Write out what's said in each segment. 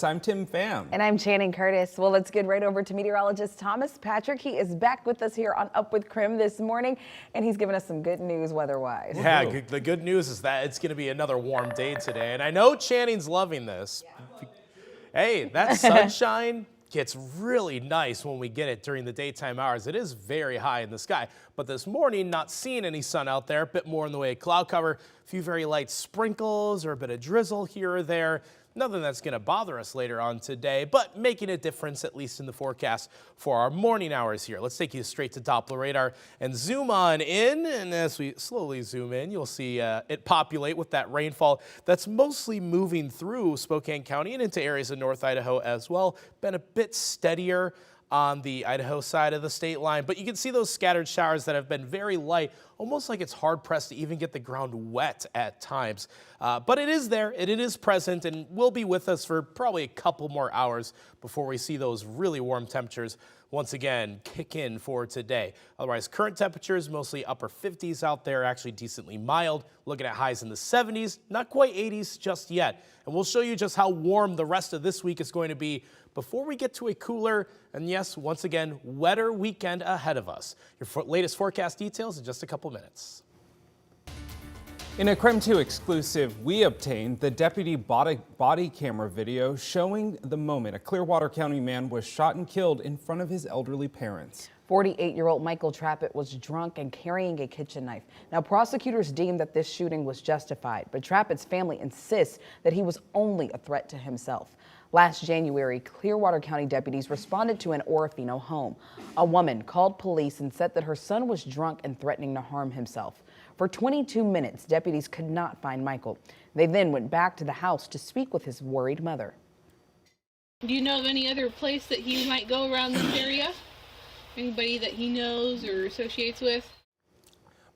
I'm Tim Pham. And I'm Channing Curtis. Well, let's get right over to meteorologist Thomas Patrick. He is back with us here on Up with Krim this morning, and he's giving us some good news weather-wise. Yeah, the good news is that it's going to be another warm day today, and I know Channing's loving this. Hey, that sunshine gets really nice when we get it during the daytime hours. It is very high in the sky, but this morning, not seeing any sun out there, a bit more in the way of cloud cover, a few very light sprinkles or a bit of drizzle here or there. Nothing that's going to bother us later on today, but making a difference at least in the forecast for our morning hours here. Let's take you straight to Doppler radar and zoom on in. And as we slowly zoom in, you'll see it populate with that rainfall that's mostly moving through Spokane County and into areas of North Idaho as well. Been a bit steadier on the Idaho side of the state line, but you can see those scattered showers that have been very light, almost like it's hard pressed to even get the ground wet at times. But it is there, it is present, and will be with us for probably a couple more hours before we see those really warm temperatures once again kick in for today. Otherwise, current temperatures mostly upper 50s out there, actually decently mild, looking at highs in the 70s, not quite 80s just yet. And we'll show you just how warm the rest of this week is going to be before we get to a cooler and, yes, once again, wetter weekend ahead of us. Your latest forecast details in just a couple minutes. In a Krim 2 exclusive, we obtained the deputy body camera video showing the moment a Clearwater County man was shot and killed in front of his elderly parents. 48-year-old Michael Trappett was drunk and carrying a kitchen knife. Now, prosecutors deemed that this shooting was justified, but Trappett's family insists that he was only a threat to himself. Last January, Clearwater County deputies responded to an Orofino home. A woman called police and said that her son was drunk and threatening to harm himself. For 22 minutes, deputies could not find Michael. They then went back to the house to speak with his worried mother. Do you know of any other place that he might go around this area? Anybody that he knows or associates with?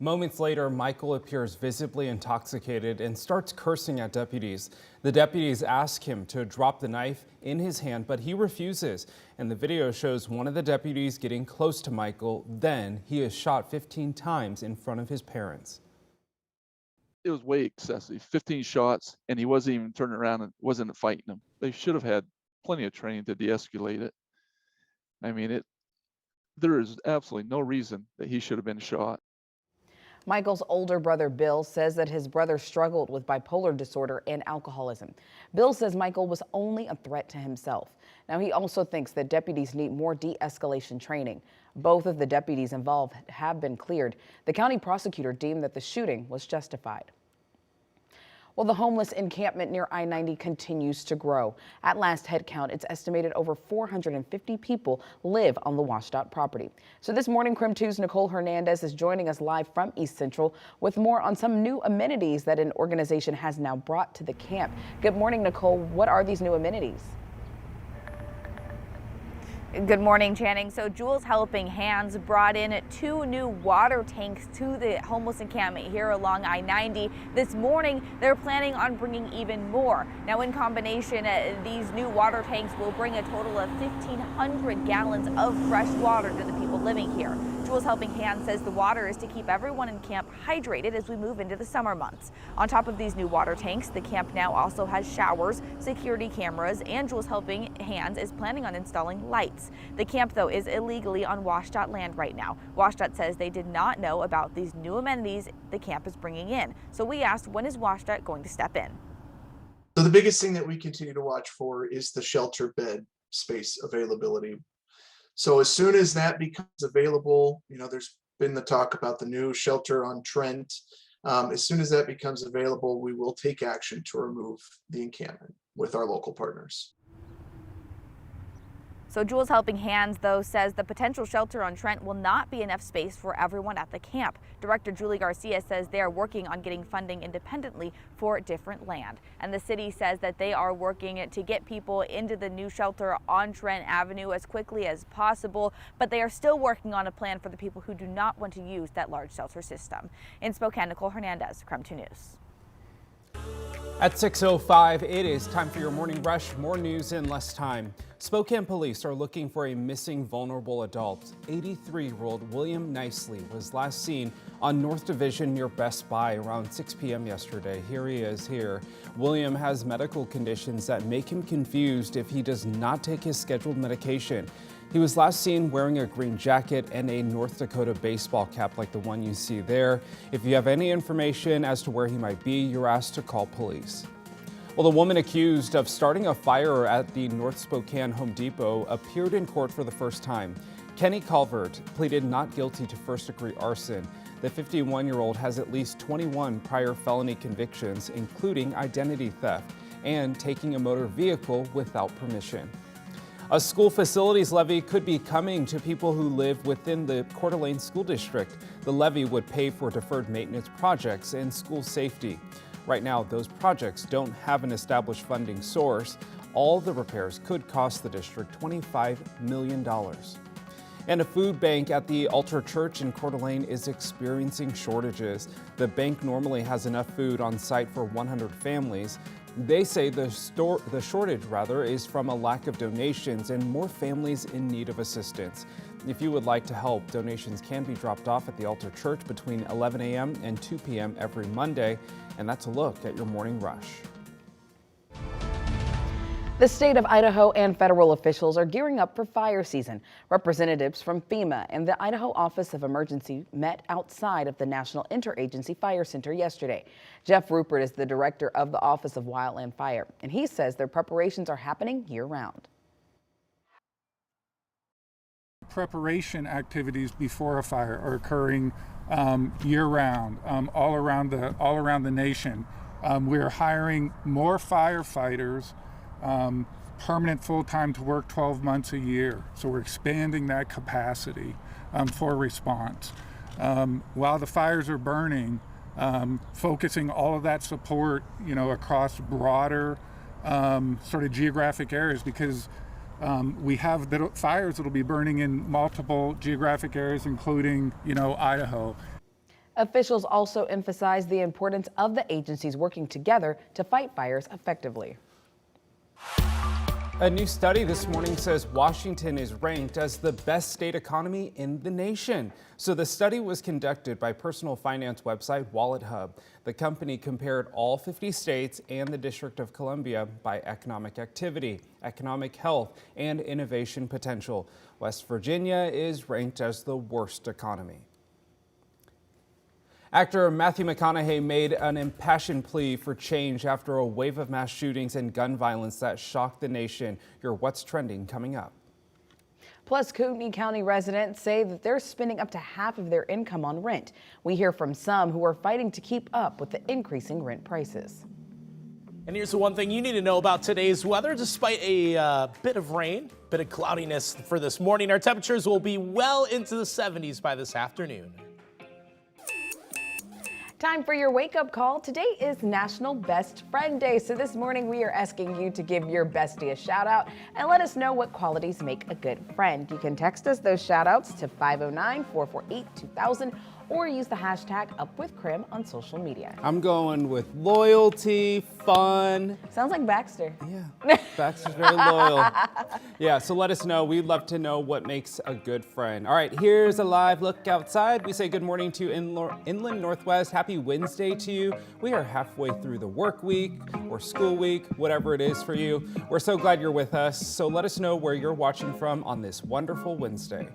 Moments later, Michael appears visibly intoxicated and starts cursing at deputies. The deputies ask him to drop the knife in his hand, but he refuses. And the video shows one of the deputies getting close to Michael. Then he is shot 15 times in front of his parents. It was way excessive, 15 shots, and he wasn't even turning around and wasn't fighting them. They should have had plenty of training to de-escalate it. I mean, there is absolutely no reason that he should have been shot. Michael's older brother Bill says that his brother struggled with bipolar disorder and alcoholism. Bill says Michael was only a threat to himself. Now, he also thinks that deputies need more de-escalation training. Both of the deputies involved have been cleared. The county prosecutor deemed that the shooting was justified. Well, the homeless encampment near I-90 continues to grow. At last head count, it's estimated over 450 people live on the WashDOT property. So this morning, Krim 2's Nicole Hernandez is joining us live from East Central with more on some new amenities that an organization has now brought to the camp. Good morning, Nicole. What are these new amenities? Good morning, Channing. So Jules Helping Hands brought in 2 new water tanks to the homeless encampment here along I-90. This morning, they're planning on bringing even more. Now, in combination, these new water tanks will bring a total of 1,500 gallons of fresh water to the people living here. Jules Helping Hands says the water is to keep everyone in camp hydrated as we move into the summer months. On top of these new water tanks, the camp now also has showers, security cameras, and Jules Helping Hands is planning on installing lights. The camp, though, is illegally on WashDOT land right now. WashDOT says they did not know about these new amenities the camp is bringing in. So we asked, when is WashDOT going to step in? So the biggest thing that we continue to watch for is the shelter bed space availability. So as soon as that becomes available, there's been the talk about the new shelter on Trent. As soon as that becomes available, we will take action to remove the encampment with our local partners. So Jules Helping Hands, though, says the potential shelter on Trent will not be enough space for everyone at the camp. Director Julie Garcia says they are working on getting funding independently for different land. And the city says that they are working to get people into the new shelter on Trent Avenue as quickly as possible, but they are still working on a plan for the people who do not want to use that large shelter system. In Spokane, Nicole Hernandez, Krim 2 News. At 6:05, it is time for your morning rush. More news in less time. Spokane police are looking for a missing vulnerable adult. 83-year-old William Nicely was last seen on North Division near Best Buy around 6 p.m. yesterday. Here he is here. William has medical conditions that make him confused if he does not take his scheduled medication. He was last seen wearing a green jacket and a North Dakota baseball cap like the one you see there. If you have any information as to where he might be, you're asked to call police. Well, the woman accused of starting a fire at the North Spokane Home Depot appeared in court for the first time. Kenny Calvert pleaded not guilty to first-degree arson. The 51-year-old has at least 21 prior felony convictions, including identity theft and taking a motor vehicle without permission. A school facilities levy could be coming to people who live within the Coeur d'Alene School District. The levy would pay for deferred maintenance projects and school safety. Right now, those projects don't have an established funding source. All the repairs could cost the district $25 million. And a food bank at the Altar Church in Coeur d'Alene is experiencing shortages. The bank normally has enough food on site for 100 families. They say the shortage is from a lack of donations and more families in need of assistance. If you would like to help, donations can be dropped off at the Altar Church between 11 a.m. and 2 p.m. every Monday. And that's a look at your morning rush. The state of Idaho and federal officials are gearing up for fire season. Representatives from FEMA and the Idaho Office of Emergency met outside of the National Interagency Fire Center yesterday. Jeff Rupert is the director of the Office of Wildland Fire, and he says their preparations are happening year-round. Preparation activities before a fire are occurring year-round, all around the nation. We are hiring more firefighters, permanent full-time to work 12 months a year. So we're expanding that capacity for response. While the fires are burning, focusing all of that support, across broader sort of geographic areas, because we have fires that will be burning in multiple geographic areas, including, Idaho. Officials also emphasize the importance of the agencies working together to fight fires effectively. A new study this morning says Washington is ranked as the best state economy in the nation. So the study was conducted by personal finance website WalletHub. The company compared all 50 states and the District of Columbia by economic activity, economic health, and innovation potential. West Virginia is ranked as the worst economy. Actor Matthew McConaughey made an impassioned plea for change after a wave of mass shootings and gun violence that shocked the nation. Your What's Trending coming up. Plus, Kootenai County residents say that they're spending up to half of their income on rent. We hear from some who are fighting to keep up with the increasing rent prices. And here's the one thing you need to know about today's weather. Despite a bit of rain, bit of cloudiness for this morning, our temperatures will be well into the 70s by this afternoon. Time for your wake-up call. Today is National Best Friend Day, so this morning we are asking you to give your bestie a shout-out and let us know what qualities make a good friend. You can text us those shout-outs to 509-448-2000 or use the hashtag #UpWithCrim on social media. I'm going with loyalty, fun. Sounds like Baxter. Yeah, Baxter's very loyal. Yeah, so let us know. We'd love to know what makes a good friend. All right, here's a live look outside. We say good morning to Inland Northwest. Happy Wednesday to you. We are halfway through the work week or school week, whatever it is for you. We're so glad you're with us. So let us know where you're watching from on this wonderful Wednesday.